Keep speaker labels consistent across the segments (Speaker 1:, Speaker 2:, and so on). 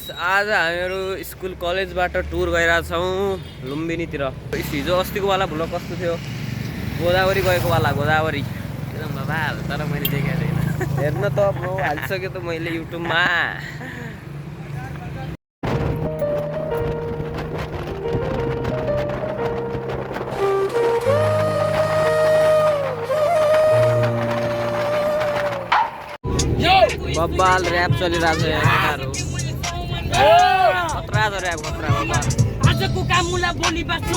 Speaker 1: आज हामीहरू स्कुल कलेजबाट टुर गइरहेछौँ लुम्बिनीतिर। हिजो अस्तिको वाला भ्लग कस्तो थियो? गोदावरी गएको वाला गोदावरी एकदम बबाल, तर मैले देखेको छैन। हेर्न त ब्रो, हालिसक्यो त मैले युट्युबमा। बब्बाल ऱ्याप चलिरहेको छ यहाँ केटाहरू। खतरा छ ऱ्याप, खतरा बब्बाल।
Speaker 2: आजको काम मुला बोली बाँच्छ,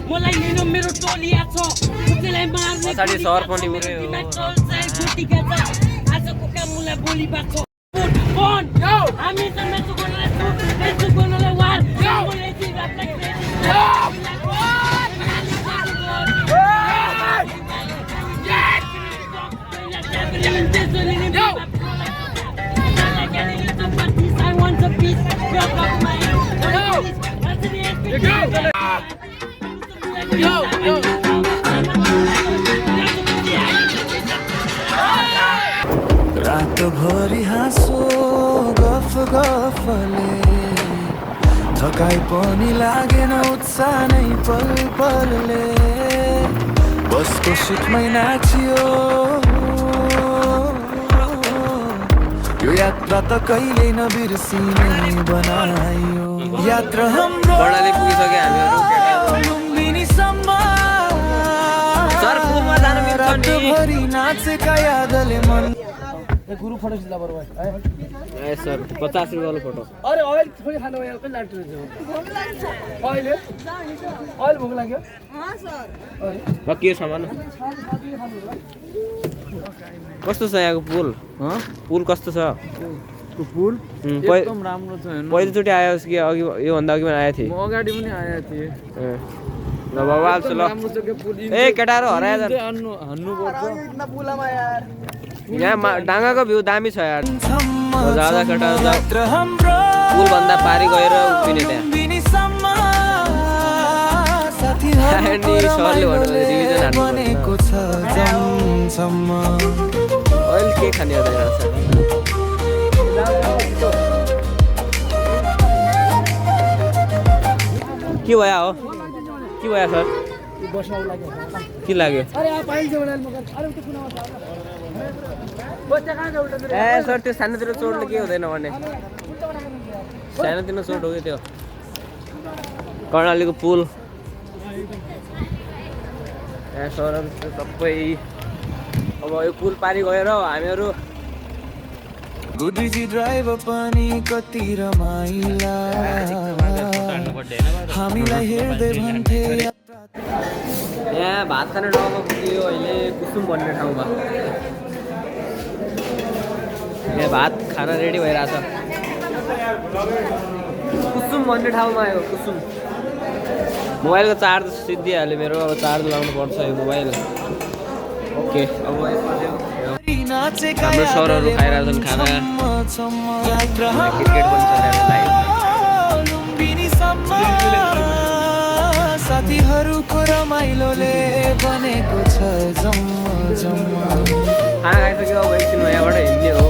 Speaker 2: मलाई लिन मेरो टोली आछ, उसलाई मार्ने
Speaker 1: पछाडि सर पनि उरे हो।
Speaker 2: आजको काम मुला बोली बाँच्छ। फोन हामी त मेसो गर्नलाई वार मलाई चाहिँ रातलाई I want a piece of my
Speaker 3: रात भरि हाँसो गफ गफले थकाइ पनि लागेन, उत्साह नै पल पलले बसको सिटमै नाचियो। यो यात्रा त कहिले नबिर्सिने बनायो। यात्रा हाम्रो
Speaker 1: बडाले पुगिसक्यो हामीहरू।
Speaker 3: लुम्बिनीसम्म
Speaker 1: सर पुलमा जानु मिल्छ नि।
Speaker 3: रातभरि नाचेका यादले मन।
Speaker 4: गुरु फोटो खिच्दा बरु भाइ
Speaker 1: ए सर 50 रुपैयाँ वाला फोटो।
Speaker 4: अरे ऑयल थोड़ी खाना हो यार, कल लाइट रहेछ ऑयल ऑयल भोक लाग्यो। हां सर
Speaker 1: र के सामान कस्तो छ यहाँको पुल? पुल कस्तो छ?
Speaker 4: पुल एकदम राम्रो छ। हेर्नु
Speaker 1: पहिलोचोटि आयो कि अघि योभन्दा अघि पनि आएको थिएँ?
Speaker 4: म अगाडि पनि आएको थिएँ।
Speaker 1: ल बबाल छ ल।
Speaker 4: राम्रो छ के पुल।
Speaker 1: ए केटाहरू हराए जान।
Speaker 4: हन्नु पर्छ इतना पुलमा यार।
Speaker 1: यहाँ डाँगाको भ्यू दामी छ यार। जाँदा केटाहरू
Speaker 3: यात्रा हाम्रो
Speaker 1: पुल भन्दा पारी गएर उभिने त्यहाँ।
Speaker 3: साथीहरुको रमाइलोले बनेको छ जमसम्म।
Speaker 1: अहिले के खाने हुँदैन? के भयो हो? के भयो सर? के लाग्यो? ए सर त्यो सानोतिनो चोटले के हुँदैन भने? सानोतिनो चोट हो कि त्यो? कर्णालीको पुल यहाँ सरहरू सबै। अब यो पुल पारी गएर हामीहरू
Speaker 3: गुडीजी ड्राइभर पनि कति रमाइला, हामीलाई हेर्दै भन्थे।
Speaker 1: यहाँ भात खाने ठाउँमा पुग्यो अहिले, कुसुम भन्ने ठाउँमा। यहाँ भात खाना रेडी भइरहेछ। कुसुम भन्ने ठाउँमा आयो, कुसुम। मोबाइलको चार्ज सिद्धिहाल्यो मेरो, अब चार्ज लगाउनु पर्छ यो मोबाइल। ओके, अब हाम्रो सरहरू खाइरहेछन् खाना। क्रिकेट पनि चलिरहेको लाइभ।
Speaker 3: साथीहरूको रमाइलोले बनेको छ जम्म जम्म।
Speaker 1: खाना खाइसक्यो, अब एकछिनमा यहाँबाट हिँड्ने हो।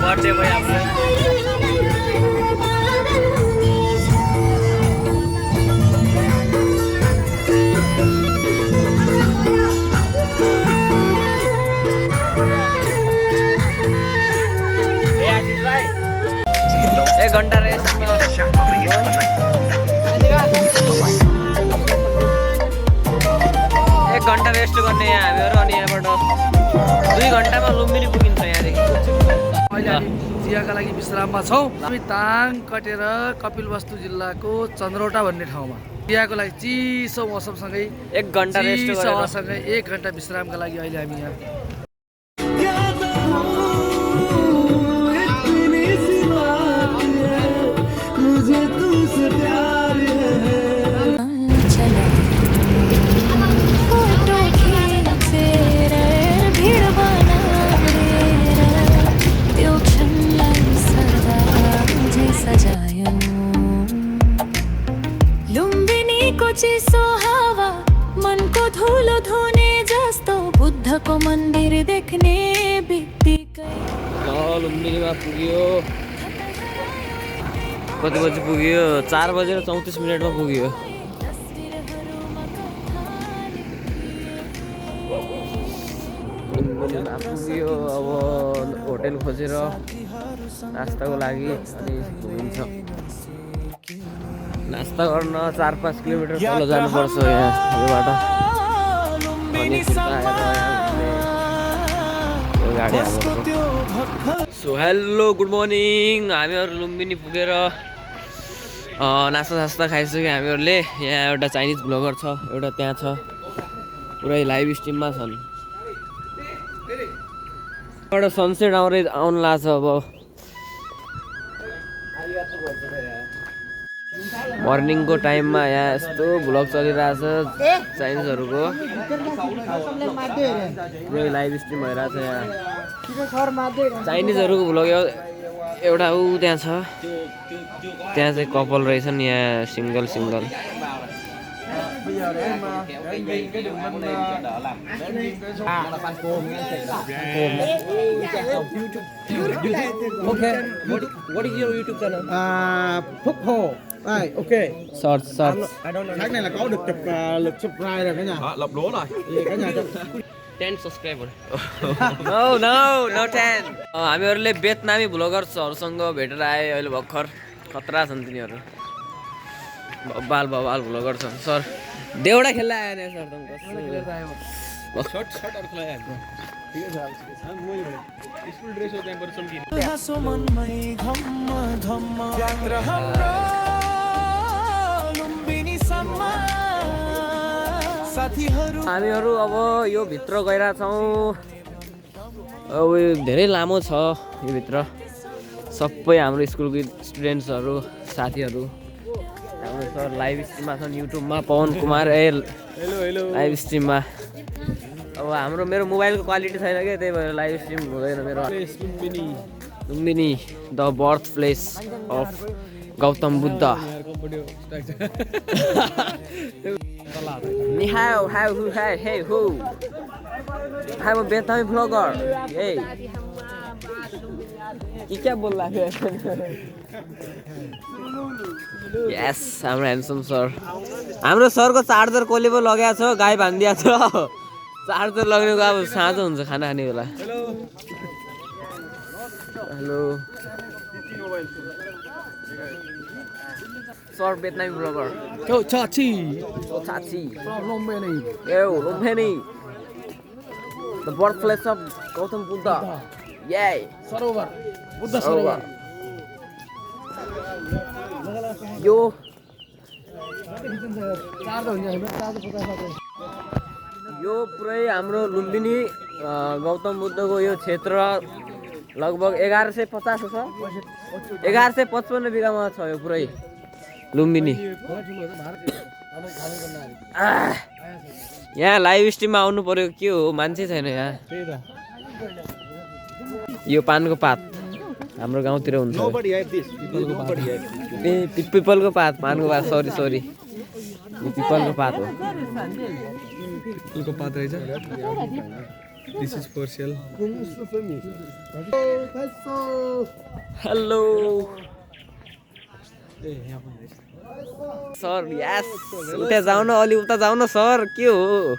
Speaker 1: बर्थडे भयो आफ्नो। एक घन्टा रेस्ट। एक घन्टा रेस्ट गर्ने यहाँ हामीहरू, अनि यहाँबाट 2 घन्टामा लुम्बिनी पुगिन्छ यहाँदेखि।
Speaker 4: अहिले हामी चियाका लागि विश्राममा छौँ। हामी ताङ कटेर कपिलवस्तु जिल्लाको चन्द्रौटा भन्ने ठाउँमा चियाको लागि चिसो मौसमसँगै
Speaker 1: 1 घन्टा रेस्ट
Speaker 4: चिसो
Speaker 1: गरेर
Speaker 4: हावासँगै 1 घन्टा विश्रामका लागि अहिले हामी यहाँ
Speaker 5: लुम्बिनीको चिसो हावा मनको धुलो धुने जस्तो बुद्धको मन्दिर देख्ने बित्तिकै
Speaker 1: लुम्बिनीमा पुग्यो। कति बजी पुग्यो? 4 बजेर 34 मिनटमा पुग्यो। लुम्बिनीमा पुग्यो। अब होटेल खोजेर नास्ताको लागि अनि घुमिन्छ। नास्ता गर्न 4-5 किलोमिटर तल जानुपर्छ यहाँ योबाट। अनि गाडी सो हेलो गुड मर्निङ। हामीहरू लुम्बिनी पुगेर नास्ता खाइसक्यो हामीहरूले। यहाँ एउटा चाइनिज ब्लगर छ, एउटा त्यहाँ छ, पुरै लाइभ स्ट्रिममा छन्। एउटा सनसेट आउनु लाग्छ अब। मर्निङको टाइममा यहाँ यस्तो भ्लग चलिरहेछ चाइनिजहरूको, पुरै लाइभ स्ट्रिम भइरहेछ यहाँ। चाइनिजहरूको भ्लग एउटा ऊ त्यहाँ छ, त्यहाँ चाहिँ कपल रहेछन्, यहाँ single.
Speaker 4: What is your YouTube channel? Phúc Hồ. Ok.
Speaker 1: Short.
Speaker 6: Tháng này là có được chụp lượt subscribe rồi cả nhà. Lộc lúa rồi. Cả nhà cho
Speaker 1: 10 subscriber. No 10। हामीहरूले बेतनामी भ्लगर्सहरूसँग भेटेर आए अहिले भर्खर। खतरा छन् तिनीहरू, बबाल भ्लगर छन्। सर देउडा खेल्न आयो नि सर तुम
Speaker 3: हाँसो मनमै घम्म धम्म यात्रा हाम्रो लुम्बिनीसम्म साथीहरू।
Speaker 1: हामीहरू अब यो भित्र गइरहेछौँ। अब धेरै लामो छ यो भित्र। सबै हाम्रो स्कुलको स्टुडेन्ट्सहरू साथीहरू हाम्रो सर लाइभ स्ट्रिममा छन् युट्युबमा। पवन कुमार लाइभ स्ट्रिममा। अब मेरो मोबाइलको क्वालिटी छैन क्या, त्यही भएर लाइभ स्ट्रिम हुँदैन मेरो। Lumbini the birth place of Gautam Buddha. Ni hao, hey who? I'm a Vietnamese vlogger. Hey. ये क्या बोल रहा है? Yes, हाम्रो ह्यान्डसम सर। हाम्रो सरको चार्जर कसले पो लगाएको छ, गाई भानिदिएको छ। चार्जर लगाउनुको अब साँझ हुन्छ खाना खाने बेला। Hello sir, Vietnamese vlogger.
Speaker 4: Chachi.
Speaker 1: From
Speaker 4: Lumbini.
Speaker 1: Lumbini. The birthplace of Gautam Buddha. Yay.
Speaker 4: Sarovar. Buddha Sarovar.
Speaker 1: यो पुरै हाम्रो लुम्बिनी गौतम बुद्धको यो क्षेत्र लगभग 1150 छ। 1155 बिघामा छ यो पुरै लुम्बिनी। यहाँ लाइभ स्ट्रिममा आउनु पर्यो। के हो मान्छे छैन यहाँ। यो पानको पात हाम्रो गाउँतिर हुन्छ। पिपलको पात, पानको पात। सरी यो पिपलको पात हो।
Speaker 6: पिपलको पात रहेछ। This is for sale.
Speaker 1: Hello sir. Yes, उता जाऊ न, अलि उता जाऊ न सर। के हो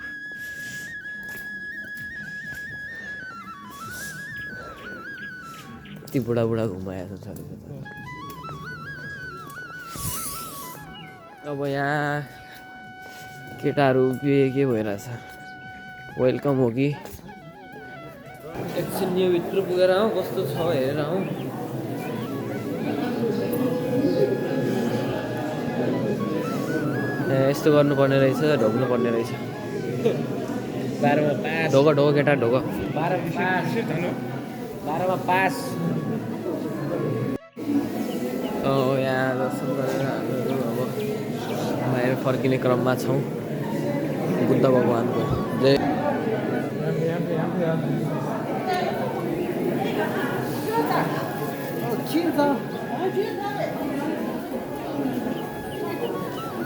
Speaker 1: यति बुढा घुमाएको छ। अब यहाँ केटाहरू के भइरहेछ? वेलकम हो कि एकछिन यो भित्र पुगेर आउँ कस्तो छ हेरेर आउँ यस्तो गर्नुपर्ने रहेछ ढोक्नुपर्ने रहेछ 12 मा पास ढोक ढोक केटा ढोक 12 मा पास यहाँ दर्शन गरेर हामीहरू अब बाहिर फर्किने क्रममा छौँ बुद्ध भगवानको जय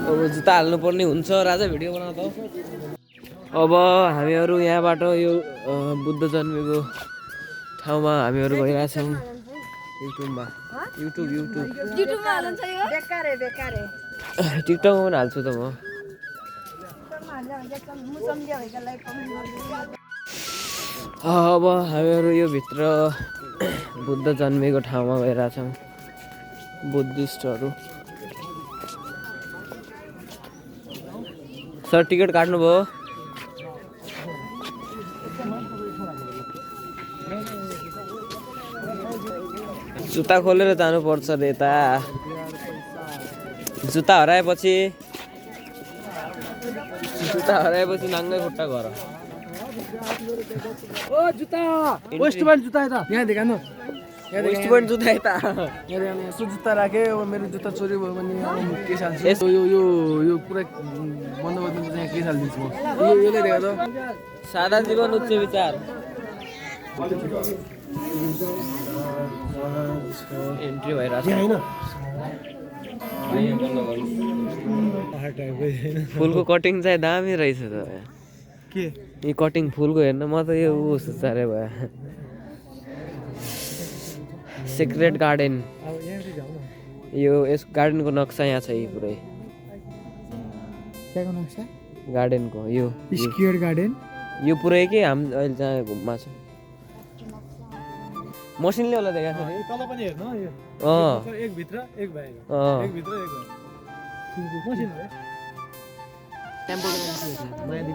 Speaker 1: अब जुत्ता हाल्नुपर्ने हुन्छ राजा भिडियो बनाऊ त अब हामीहरू यहाँबाट यो बुद्ध जन्मेको ठाउँमा हामीहरू गइरहेछौँ युट्युबमा युट्युब टिकटकमा पनि हाल्छु त म अब हामीहरू यो भित्र बुद्ध जन्मेको ठाउँमा गइरहेछौँ बुद्धिस्टहरू सर टिकट काट्नुभयो जुत्ता खोलेर जानुपर्छ रे यता जुत्ता हराएपछि नाङ्गै खुट्टा घर
Speaker 4: ओ जुत्ता वेस्ट पोइन्ट जुत्ता यता यहाँ देखाउनु
Speaker 1: वेस्ट पोइन्ट जुत्ता यता
Speaker 4: यसो जुत्ता राखेँ अब मेरो जुत्ता चोरी भयो भने के साल्छु यो पुरा बन्दोबस्त चाहिँ के सालिदिन्छु म यसले देखा त
Speaker 1: सादा जीवन उच्च विचार एन्ट्री भइरहेछ फुलको कटिङ चाहिँ दामी रहेछ त
Speaker 6: के
Speaker 1: यो कटिङ फुलको हेर्न म त यो साह्रै भयो सिक्रेट गार्डन यो यस गार्डनको नक्सा यहाँ छ यी पुरै गार्डनको यो
Speaker 6: स्क्वायर गार्डन
Speaker 1: यो पुरै के हामी अहिले जहाँ घुममा छ मसिनले होला देखाएको छ
Speaker 6: तल पनि हेर्न यो एक भित्र एक बाहिर एक भित्र एक बाहिर मसिन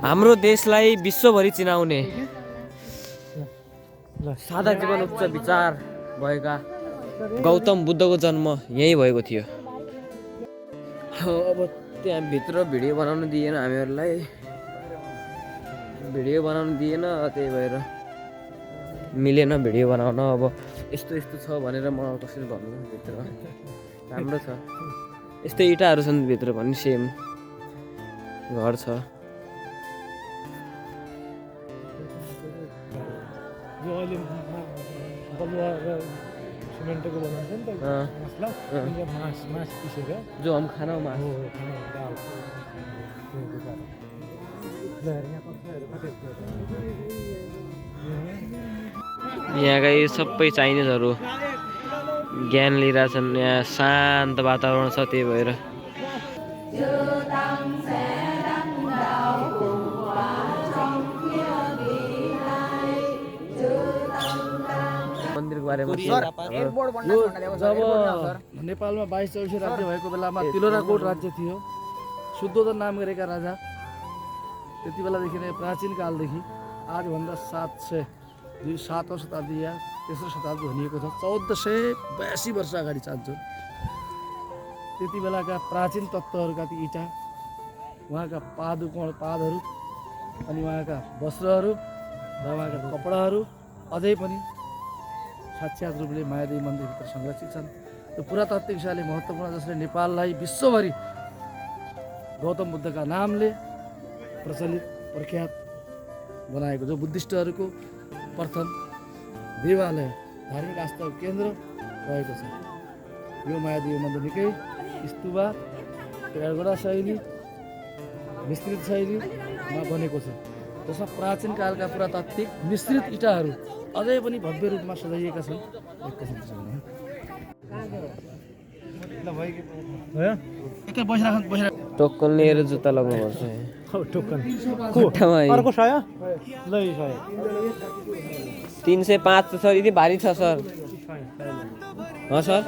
Speaker 1: हाम्रो देशलाई विश्वभरि चिनाउने सादा जीवन उच्च विचार भएका गौतम बुद्धको जन्म यहीँ भएको थियो अब त्यहाँ भित्र भिडियो बनाउन दिएन हामीहरूलाई भिडियो बनाउन दिएन त्यही भएर मिलेन भिडियो बनाउन अब यस्तो यस्तो छ भनेर म कसरी भन्नु भित्र राम्रो छ यस्तै इँटाहरू छन् भित्र पनि सेम घर छ
Speaker 6: जो अहिले बलुवा र सिमेन्टको बनाउँछ नि त मसला मास पिसेर
Speaker 1: जो हम खाना मास
Speaker 6: दाल
Speaker 1: यहाँका यी सबै चाइनिजहरू ज्ञान लिइरहेछन् यहाँ शान्त वातावरण छ त्यही भएर मन्दिरको बारेमा
Speaker 4: जब नेपालमा 22-24 राज्य भएको बेलामा तिलोराकोट राज्य थियो शुद्धोधन नाम गरेका राजा त्यति बेलादेखि नै प्राचीन कालदेखि आजभन्दा 7औं शताब्दी या तेस्रो शताब्दी भनिएको छ 1482 वर्ष अगाडि चाहन्छु त्यति बेलाका प्राचीन तत्त्वहरूका ती इँटा उहाँका पादहरू अनि उहाँका वस्त्रहरू र उहाँका कपडाहरू अझै पनि साक्षात् रूपले मायादेवी मन्दिरभित्र संरक्षित छन् यो पुरातात्विक हिसाबले महत्त्वपूर्ण जसले नेपाललाई विश्वभरि गौतम बुद्धका नामले प्रचलित प्रख्यात बनाएको जो बुद्धिस्टहरूको प्रथम देवालय धार्मिक आस्थाको केन्द्र रहेको छ यो मायादेवी मन्दिर निकै स्तूपा पेडगोडा शैली मिश्रित शैलीमा बनेको छ जसमा प्राचीन कालका पुरातात्विक मिश्रित इँटाहरू अझै पनि भव्य रूपमा सजाइएका छन्
Speaker 1: टोकन लिएर जुत्ता लगाउनुपर्छ
Speaker 6: टोकन
Speaker 1: खुट्टामा
Speaker 6: अर्को सय ल
Speaker 1: 305 छ सर यति भारी छ सर सर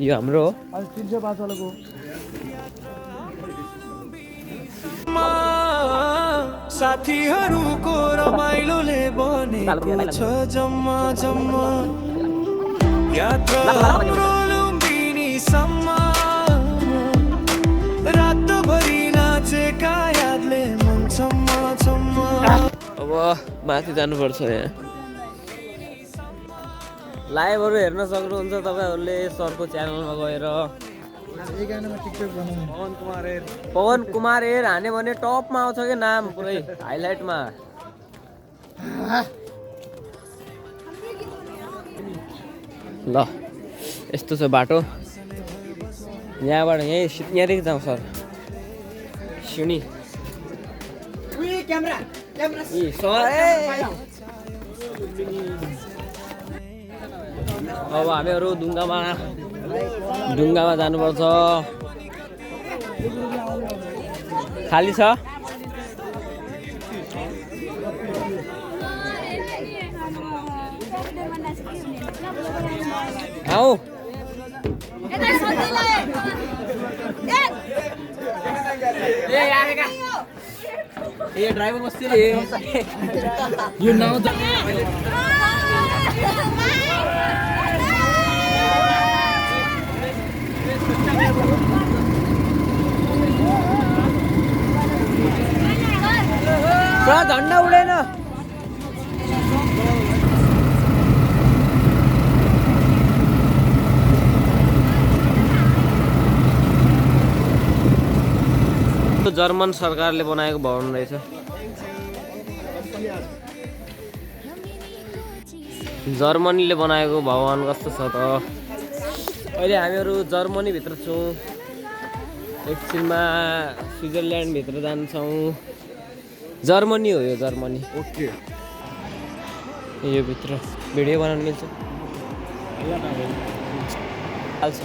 Speaker 1: यो हाम्रो हो
Speaker 4: 305 वालाको
Speaker 3: साथीहरूको रमाइलोले पूछ जम्मा जम्मा यात्रा हाम्रो लुम्बिनीसम्म रातभरि नाचेका यादले मन छम्म छम्म
Speaker 1: अब माथि जानुपर्छ यहाँ लाइभहरू हेर्न सक्नुहुन्छ तपाईँहरूले सरको च्यानलमा गएर पवन कुमार एर हान्यो भने टपमा आउँछ कि नाम पुरै हाइलाइटमा ल यस्तो छ बाटो यहाँबाट यहाँदेखि जाउँ सर सुनि अब हामीहरू ढुङ्गामा जानुपर्छ खाली छ आऊ ये ड्राइवर मस्ती
Speaker 4: यो नाउ
Speaker 1: झन्डा उडेन जर्मन सरकारले बनाएको भवन रहेछ जर्मनीले बनाएको भवन कस्तो छ त अहिले हामीहरू जर्मनीभित्र छौँ एकछिनमा स्विजरल्यान्डभित्र जान्छौँ जर्मनी हो यो जर्मनी
Speaker 4: ओके
Speaker 1: यो भित्र भिडियो बनाउन मिल्छ हाल्छ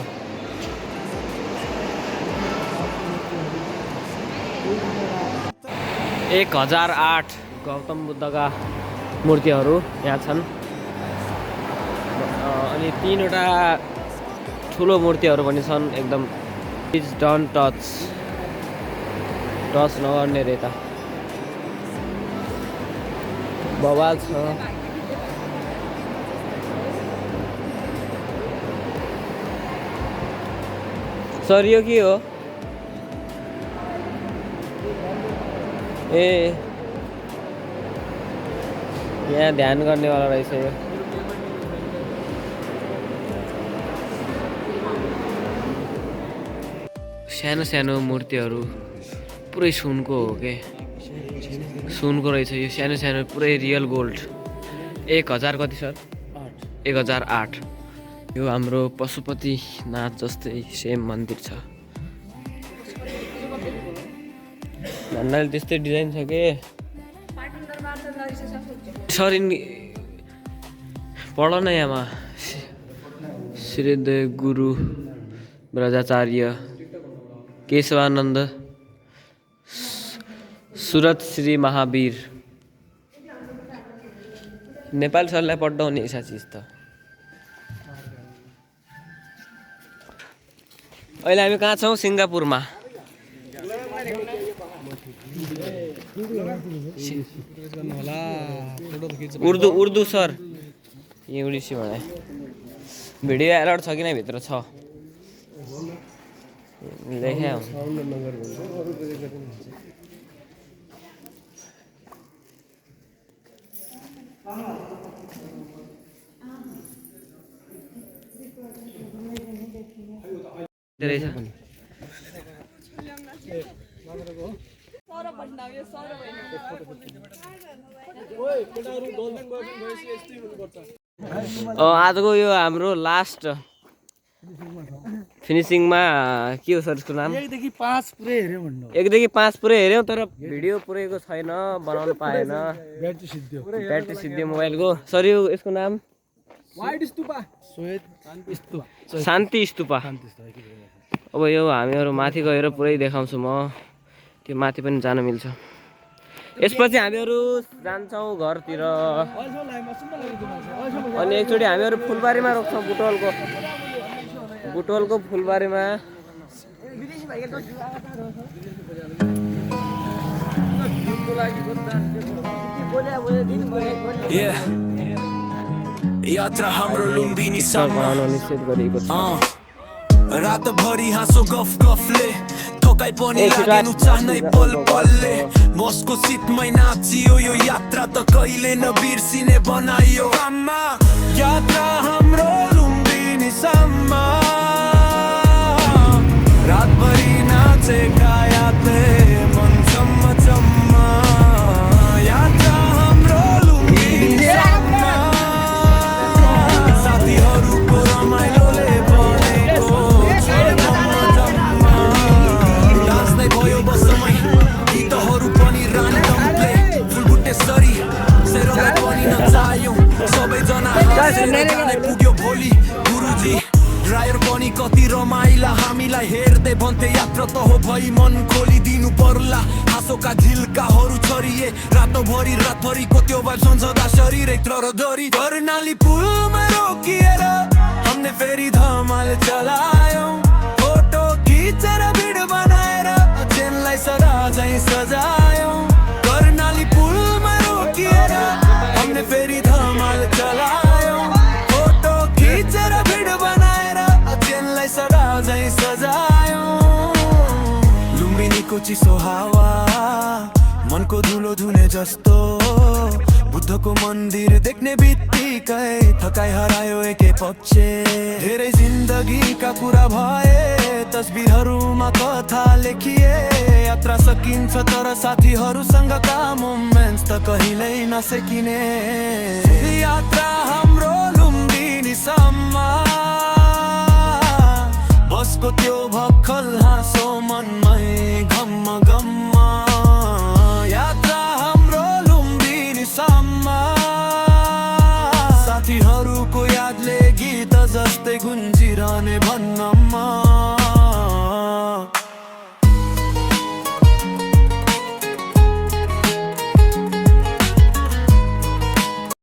Speaker 1: 1008 गौतम बुद्धका मूर्तिहरू यहाँ छन् अनि 3वटा ठुलो मूर्तिहरू पनि छन् एकदम प्लिज डोन्ट टच नगर्ने रे त बवाल छ सर यो के हो ए यहाँ ध्यान गर्नेवाला रहेछ यो सानो सानो मूर्तिहरू पुरै सुनको हो के सुनको रहेछ यो सानो सानो पुरै रियल गोल्ड 1000 कति सर 1008 यो हाम्रो पशुपतिनाथ जस्तै सेम मन्दिर छ भन्नाले त्यस्तै डिजाइन छ के सरी पढ न यहाँमा श्रीदेव गुरु ब्रजाचार्य केशवानन्द सुरत श्री महावीर नेपाली सरलाई पढ्दा हुने ऐसा चिज त अहिले हामी कहाँ छौँ सिङ्गापुरमा उर्दू सर इंग्लिश भने भिडियो एलर्ट छ कि नै भित्र छ लेख्या आजको यो हाम्रो लास्ट फिनिसिङमा के हो सर यसको नाम
Speaker 4: 1 देखि 5 पुरै हेर्यो भन्नु
Speaker 1: 1 देखि 5 पुरै हेर्यौ तर भिडियो पुरैको छैन बनाउन पाएन ब्याट्री सिद्धियो मोबाइलको सर यो यसको नाम
Speaker 6: वाइड स्तूपा
Speaker 1: शान्ति स्तूपा अब यो हामीहरू माथि गएर पुरै देखाउँछु म त्यो माथि पनि जान मिल्छ यसपछि हामीहरू जान्छौँ घरतिर अनि एकचोटि हामीहरू फुलबारीमा रोक्छौँ बुटवलको फुलबारीमा
Speaker 3: Yeah. यात्रा हाम्रो लुम्बिनीसम्म
Speaker 1: निश्चित गरिएको छ
Speaker 3: रातभरि हाँसो गफ गफले थकाइ पनि लागेनु चाहनै पल पलले बसको सिटमै नाचियो यो यात्रा त कहिले नबिर्सिने बनाइयो आमा यात्रा हाम्रो लुम्बिनीसम्म रातभरि नाचेका यात्रे मन चम्म चम्म यात्रा हाम्रो लुम्बिनीसम्म साथीहरूको रमाइलोले बनेको नाच्दै भयो बसमै गीतहरू पनि रान्डमले फुलबुट्टे सरी सेरोलाई पनि नचायौँ सबैजना हाँसेर पुग्यो भोलि गुरुजी ड्राइभर पनि कति रमाइला हामीलाई हेर्दै भन्थे यात्रा त हो भई मन खोलिदिनु पर्ला हाँसोका झिल्काहरू छरिए रातोभरि रातभरिको त्यो भाइ सम्झदा शरीरै तरदरी कर्णाली पुलमा रोकिएर हमने फेरि धमाल चलायौँ फोटो खिचेर भिडियो बनाएर अचेनलाई सदा झैँ सजायौँ कर्णाली पुलमा रोकिएर हमने फेरि धमाल चलायौँ फोटो खिचेर भिडियो बनाएर अचेनलाई सदा झैँ सजायौँ लुम्बिनीको चिसो हावा मनको धुलो धुने जस्तो बुद्धको मन्दिर देख्ने बित्तिकै थकाइ हरायो एकै पक्ष धेरै जिन्दगीका कुरा भए तस्बिरहरूमा कथा लेखिए यात्रा सकिन्छ तर साथीहरूसँगका मोमेन्ट्स त कहिल्यै नसकिने यात्रा हाम्रो लुम्बिनीसम्म बसको त्यो भक्कल हाँसो मनमै घम्म घम्म यात्रा हाम्रो लुम्बिनीसम्म साथीहरूको यादले गीत जस्तै गुन्जिरहने भन्न